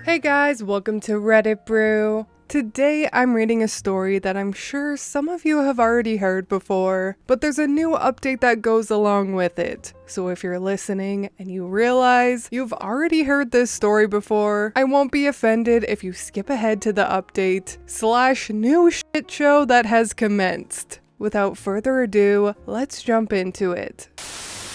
Hey guys, welcome to Reddit Brew. Today I'm reading a story that I'm sure some of you have already heard before, but there's a new update that goes along with it. So if you're listening and you realize you've already heard this story before, I won't be offended if you skip ahead to the update/new shit show that has commenced. Without further ado, let's jump into it.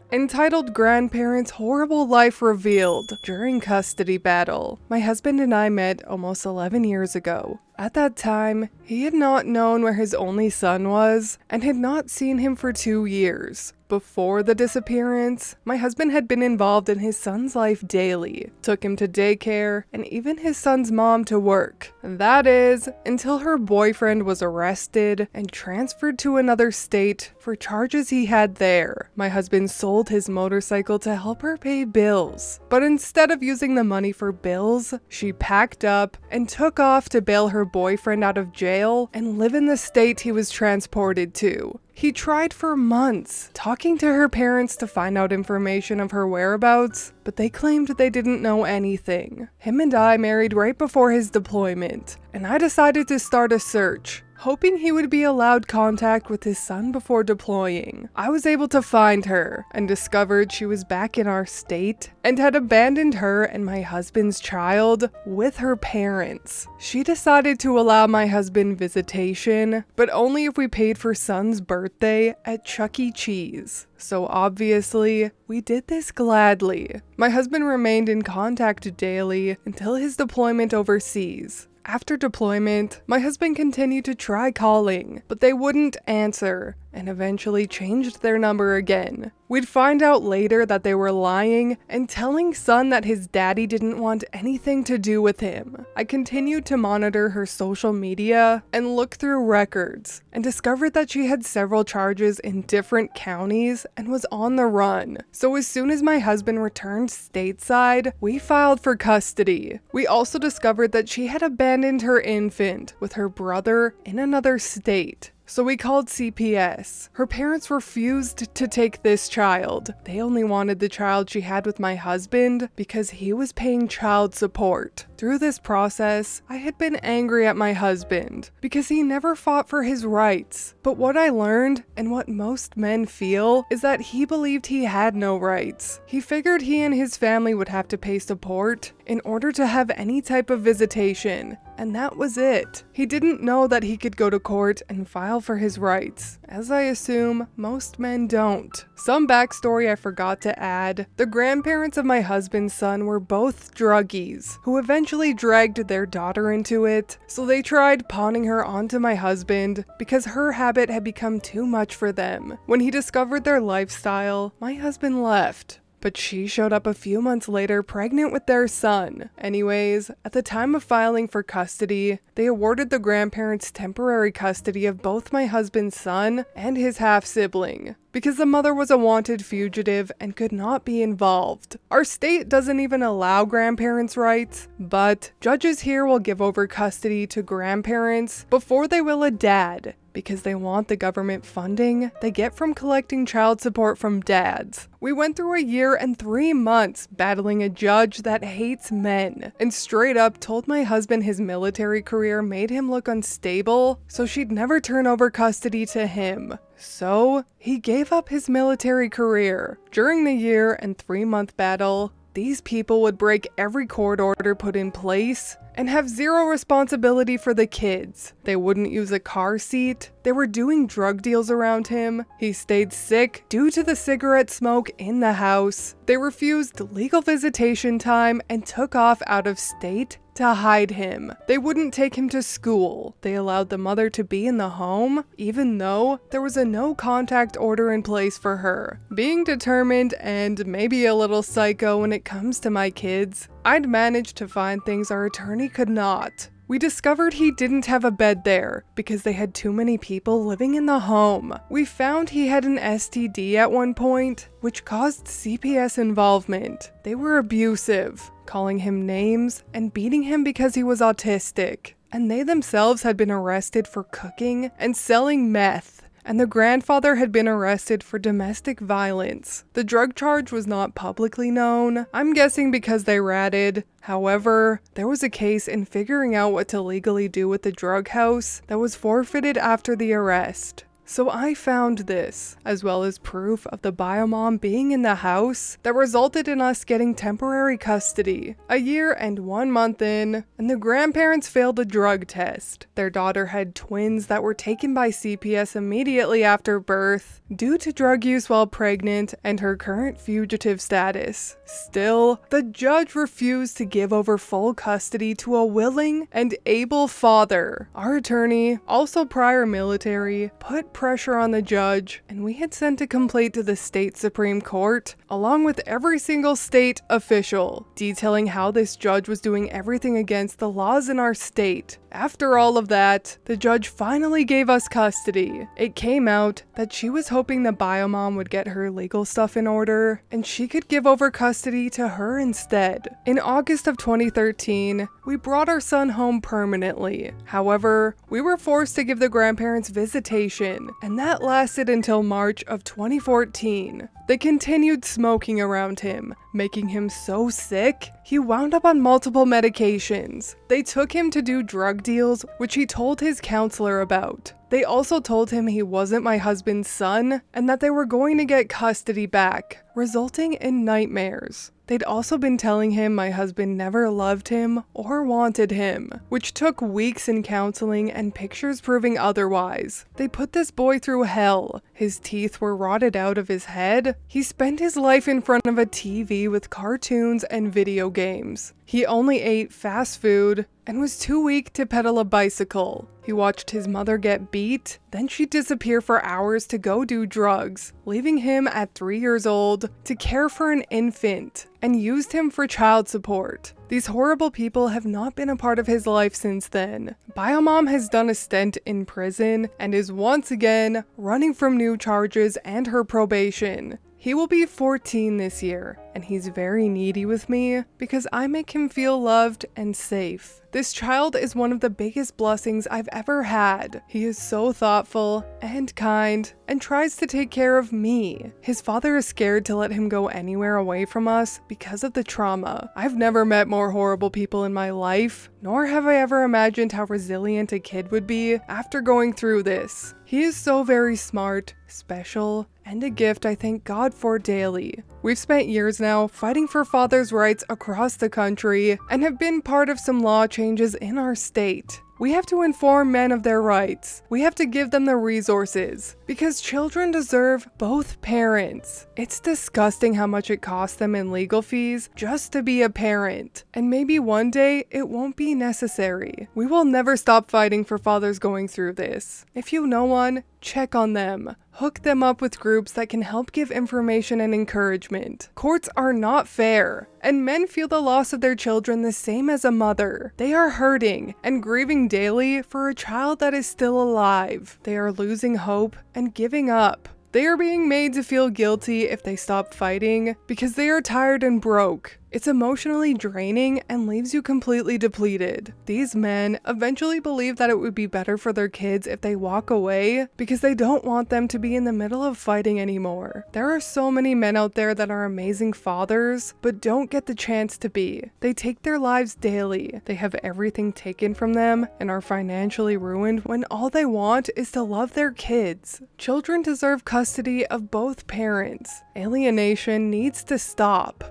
Entitled Grandparents' Horrible Life Revealed During Custody Battle. My husband and I met almost 11 years ago. At that time, he had not known where his only son was and had not seen him for 2 years. Before the disappearance, my husband had been involved in his son's life daily, took him to daycare, and even his son's mom to work. That is, until her boyfriend was arrested and transferred to another state for charges he had there. My husband sold his motorcycle to help her pay bills, but instead of using the money for bills, she packed up and took off to bail her boyfriend out of jail and live in the state he was transported to. He tried for months, talking to her parents to find out information of her whereabouts, but they claimed they didn't know anything. Him and I married right before his deployment, and I decided to start a search, hoping he would be allowed contact with his son before deploying. I was able to find her and discovered she was back in our state and had abandoned her and my husband's child with her parents. She decided to allow my husband visitation, but only if we paid for son's birthday at Chuck E. Cheese. So obviously, we did this gladly. My husband remained in contact daily until his deployment overseas. After deployment, my husband continued to try calling, but they wouldn't answer, and eventually changed their number again. We'd find out later that they were lying and telling son that his daddy didn't want anything to do with him. I continued to monitor her social media and look through records, and discovered that she had several charges in different counties and was on the run. So as soon as my husband returned stateside, we filed for custody. We also discovered that she had abandoned her infant with her brother in another state. So we called CPS. Her parents refused to take this child. They only wanted the child she had with my husband because he was paying child support. Through this process, I had been angry at my husband because he never fought for his rights. But what I learned, and what most men feel, is that he believed he had no rights. He figured he and his family would have to pay support in order to have any type of visitation, and that was it. He didn't know that he could go to court and file for his rights, as I assume most men don't. Some backstory I forgot to add: the grandparents of my husband's son were both druggies, who eventually dragged their daughter into it, so they tried pawning her onto my husband because her habit had become too much for them. When he discovered their lifestyle, my husband left. But she showed up a few months later pregnant with their son. Anyways, at the time of filing for custody, they awarded the grandparents temporary custody of both my husband's son and his half-sibling, because the mother was a wanted fugitive and could not be involved. Our state doesn't even allow grandparents' rights, but judges here will give over custody to grandparents before they will a dad, because they want the government funding they get from collecting child support from dads. We went through a year and 3 months battling a judge that hates men, and straight up told my husband his military career made him look unstable, so she'd never turn over custody to him. So he gave up his military career. During the year and 3-month battle, these people would break every court order put in place and have zero responsibility for the kids. They wouldn't use a car seat. They were doing drug deals around him. He stayed sick due to the cigarette smoke in the house. They refused legal visitation time and took off out of state to hide him. They wouldn't take him to school. They allowed the mother to be in the home, even though there was a no contact order in place for her. Being determined and maybe a little psycho when it comes to my kids, I'd managed to find things our attorney could not. We discovered he didn't have a bed there because they had too many people living in the home. We found he had an STD at one point, which caused CPS involvement. They were abusive, calling him names and beating him because he was autistic. And they themselves had been arrested for cooking and selling meth, and the grandfather had been arrested for domestic violence. The drug charge was not publicly known, I'm guessing because they ratted. However, there was a case in figuring out what to legally do with the drug house that was forfeited after the arrest. So I found this, as well as proof of the biomom being in the house, that resulted in us getting temporary custody. A year and 1 month in, and the grandparents failed a drug test. Their daughter had twins that were taken by CPS immediately after birth, due to drug use while pregnant and her current fugitive status. Still, the judge refused to give over full custody to a willing and able father. Our attorney, also prior military, put pressure on the judge, and we had sent a complaint to the state Supreme Court, along with every single state official, detailing how this judge was doing everything against the laws in our state. After all of that, the judge finally gave us custody. It came out that she was hoping the biomom would get her legal stuff in order, and she could give over custody to her instead. In August of 2013, we brought our son home permanently. However, we were forced to give the grandparents visitation, and that lasted until March of 2014. They continued smoking around him, making him so sick, he wound up on multiple medications. They took him to do drug deals, which he told his counselor about. They also told him he wasn't my husband's son, and that they were going to get custody back, resulting in nightmares. They'd also been telling him my husband never loved him or wanted him, which took weeks in counseling and pictures proving otherwise. They put this boy through hell. His teeth were rotted out of his head. He spent his life in front of a TV with cartoons and video games. He only ate fast food and was too weak to pedal a bicycle. He watched his mother get beat, then she'd disappear for hours to go do drugs, leaving him at 3 years old to care for an infant, and used him for child support. These horrible people have not been a part of his life since then. Biomom has done a stint in prison and is once again running from new charges and her probation. He will be 14 this year, and he's very needy with me because I make him feel loved and safe. This child is one of the biggest blessings I've ever had. He is so thoughtful and kind and tries to take care of me. His father is scared to let him go anywhere away from us because of the trauma. I've never met more horrible people in my life, nor have I ever imagined how resilient a kid would be after going through this. He is so very smart, special, and a gift I thank God for daily. We've spent years now fighting for fathers' rights across the country and have been part of some law changes in our state. We have to inform men of their rights. We have to give them the resources, because children deserve both parents. It's disgusting how much it costs them in legal fees just to be a parent, and maybe one day it won't be necessary. We will never stop fighting for fathers going through this. If you know one, check on them. Hook them up with groups that can help give information and encouragement. Courts are not fair, and men feel the loss of their children the same as a mother. They are hurting and grieving daily for a child that is still alive. They are losing hope and giving up. They are being made to feel guilty if they stop fighting because they are tired and broke. It's emotionally draining and leaves you completely depleted. These men eventually believe that it would be better for their kids if they walk away because they don't want them to be in the middle of fighting anymore. There are so many men out there that are amazing fathers, but don't get the chance to be. They take their lives daily. They have everything taken from them and are financially ruined when all they want is to love their kids. Children deserve custody of both parents. Alienation needs to stop.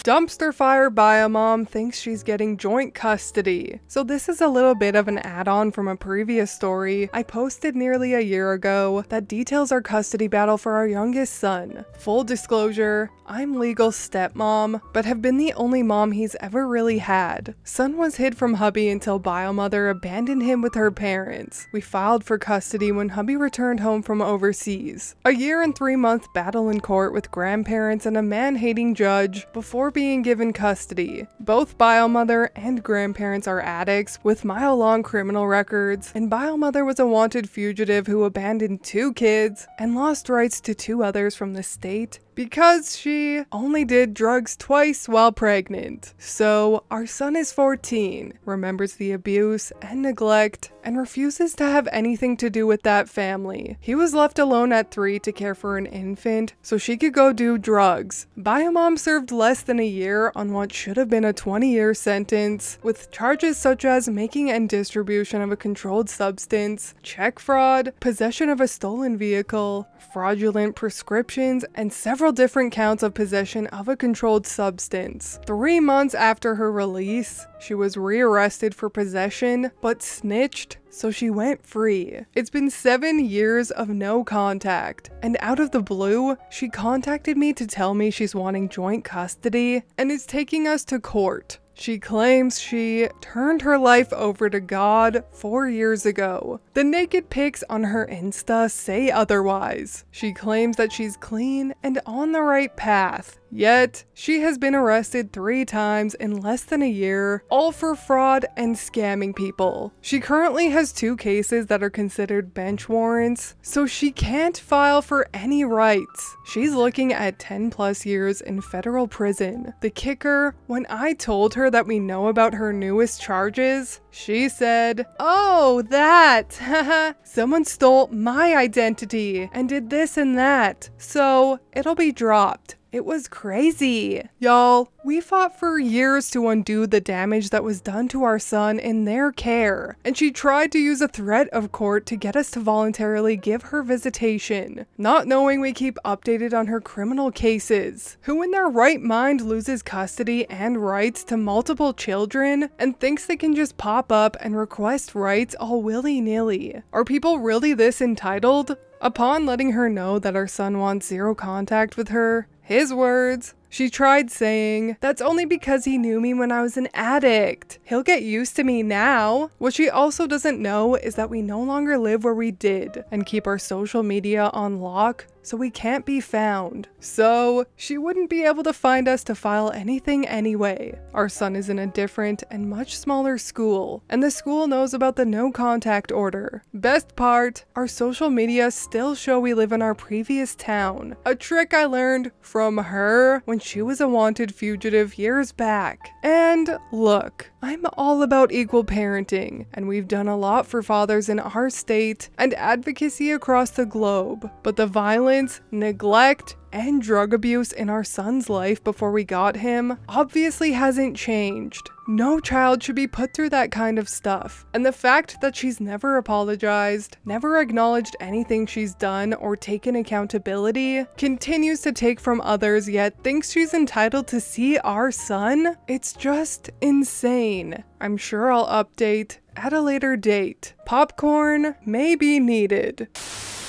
Dumpster fire biomom thinks she's getting joint custody. So this is a little bit of an add-on from a previous story I posted nearly a year ago that details our custody battle for our youngest son. Full disclosure, I'm legal stepmom, but have been the only mom he's ever really had. Son was hid from hubby until biomother abandoned him with her parents. We filed for custody when hubby returned home from overseas. A year and 3-month battle in court with grandparents and a man-hating judge before being given custody. Both biomother and grandparents are addicts with mile-long criminal records, and biomother was a wanted fugitive who abandoned 2 kids and lost rights to 2 others from the state because she only did drugs twice while pregnant. So our son is 14, remembers the abuse and neglect, and refuses to have anything to do with that family. He was left alone at 3 to care for an infant so she could go do drugs. Biomom served less than a year on what should have been a 20-year sentence, with charges such as making and distribution of a controlled substance, check fraud, possession of a stolen vehicle, fraudulent prescriptions, and several different counts of possession of a controlled substance. 3 months after her release, she was rearrested for possession, but snitched, so she went free. It's been 7 years of no contact, and out of the blue, she contacted me to tell me she's wanting joint custody and is taking us to court. She claims she turned her life over to God 4 years ago. The naked pics on her Insta say otherwise. She claims that she's clean and on the right path. Yet, she has been arrested 3 times in less than a year, all for fraud and scamming people. She currently has 2 cases that are considered bench warrants, so she can't file for any rights. She's looking at 10+ years in federal prison. The kicker, when I told her that we know about her newest charges, she said, "Oh, that, haha, someone stole my identity and did this and that, so it'll be dropped." It was crazy. Y'all, we fought for years to undo the damage that was done to our son in their care, and she tried to use a threat of court to get us to voluntarily give her visitation, not knowing we keep updated on her criminal cases. Who in their right mind loses custody and rights to multiple children and thinks they can just pop up and request rights all willy-nilly? Are people really this entitled? Upon letting her know that our son wants 0 contact with her, his words, she tried saying, "That's only because he knew me when I was an addict. He'll get used to me now." What she also doesn't know is that we no longer live where we did and keep our social media on lock, so we can't be found. So she wouldn't be able to find us to file anything anyway. Our son is in a different and much smaller school, and the school knows about the no contact order. Best part, our social media still show we live in our previous town. A trick I learned from her when she was a wanted fugitive years back. And look, I'm all about equal parenting, and we've done a lot for fathers in our state and advocacy across the globe, but the violence, neglect, and drug abuse in our son's life before we got him obviously hasn't changed. No child should be put through that kind of stuff, and the fact that she's never apologized, never acknowledged anything she's done or taken accountability, continues to take from others yet thinks she's entitled to see our son, it's just insane. I'm sure I'll update at a later date. Popcorn may be needed.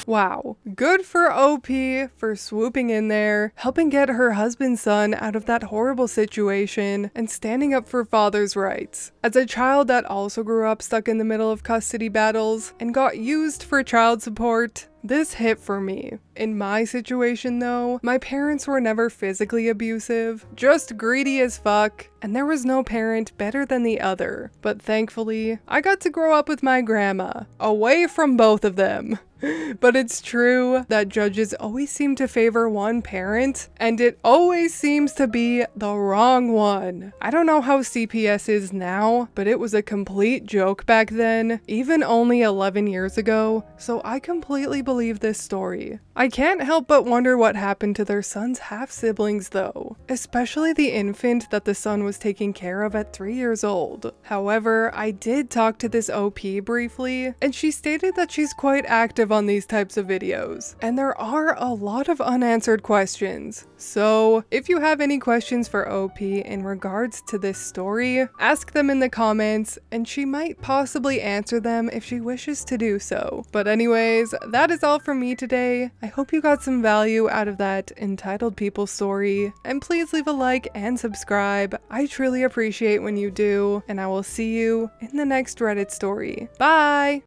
Wow, good for OP for swooping in there, helping get her husband's son out of that horrible situation, and standing up for father's rights. As a child that also grew up stuck in the middle of custody battles and got used for child support, this hit for me. In my situation though, my parents were never physically abusive, just greedy as fuck, and there was no parent better than the other. But thankfully, I got to grow up with my grandma, away from both of them. But it's true that judges always seem to favor one parent, and it always seems to be the wrong one. I don't know how CPS is now, but it was a complete joke back then, even only 11 years ago, so I completely believe this story. I can't help but wonder what happened to their son's half-siblings though, especially the infant that the son was taking care of at 3 years old. However, I did talk to this OP briefly, and she stated that she's quite active on these types of videos, and there are a lot of unanswered questions. So if you have any questions for OP in regards to this story, ask them in the comments, and she might possibly answer them if she wishes to do so. But anyways, that is all from me today. I hope you got some value out of that entitled people story, and please leave a like and subscribe. I truly appreciate when you do, and I will see you in the next Reddit story. Bye!